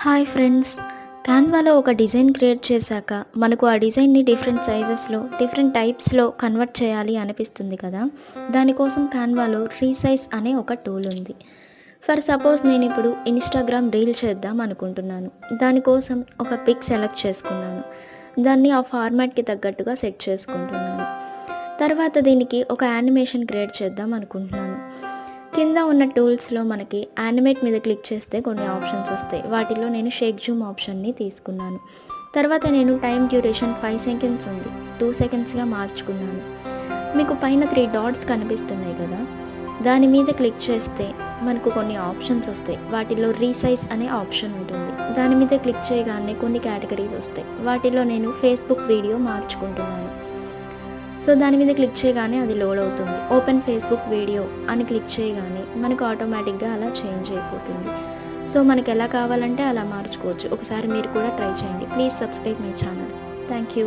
Hi friends, క్యాన్వాలో ఒక design create చేశాక మనకు ఆ డిజైన్ని డిఫరెంట్ సైజెస్లో డిఫరెంట్ టైప్స్లో కన్వర్ట్ చేయాలి అనిపిస్తుంది కదా. దానికోసం క్యాన్వాలో రీసైజ్ అనే ఒక టూల్ ఉంది. ఫర్ సపోజ్ నేను ఇప్పుడు ఇన్స్టాగ్రామ్ రీల్ చేద్దాం అనుకుంటున్నాను. దానికోసం ఒక పిక్ సెలెక్ట్ చేసుకున్నాను. దాన్ని ఆ ఫార్మాట్కి తగ్గట్టుగా సెట్ చేసుకుంటున్నాను. తర్వాత దీనికి ఒక యానిమేషన్ క్రియేట్ చేద్దాం అనుకుంటున్నాను. కింద ఉన్న టూల్స్లో మనకి యానిమేట్ మీద క్లిక్ చేస్తే కొన్ని ఆప్షన్స్ వస్తాయి. వాటిలో నేను షేక్ జూమ్ ఆప్షన్ని తీసుకున్నాను. తర్వాత నేను టైం డ్యూరేషన్ 5 సెకండ్స్ ఉంది, 2 సెకండ్స్గా మార్చుకున్నాను. మీకు పైన 3 డాట్స్ కనిపిస్తున్నాయి కదా, దాని మీద క్లిక్ చేస్తే మనకు కొన్ని ఆప్షన్స్ వస్తాయి. వాటిలో రీసైజ్ అనే ఆప్షన్ ఉంటుంది. దాని మీద క్లిక్ చేయగానే కొన్ని కేటగిరీస్ వస్తాయి. వాటిలో నేను ఫేస్బుక్ వీడియో మార్చుకుంటున్నాను. సో దాని మీద క్లిక్ చేయగానే అది లోడ్ అవుతుంది. ఓపెన్ ఫేస్బుక్ వీడియో అని క్లిక్ చేయగానే మనకు ఆటోమేటిక్గా అలా చేంజ్ అయిపోతుంది. సో మనకు ఎలా కావాలంటే అలా మార్చుకోవచ్చు. ఒకసారి మీరు కూడా ట్రై చేయండి. Please subscribe my channel. Thank you.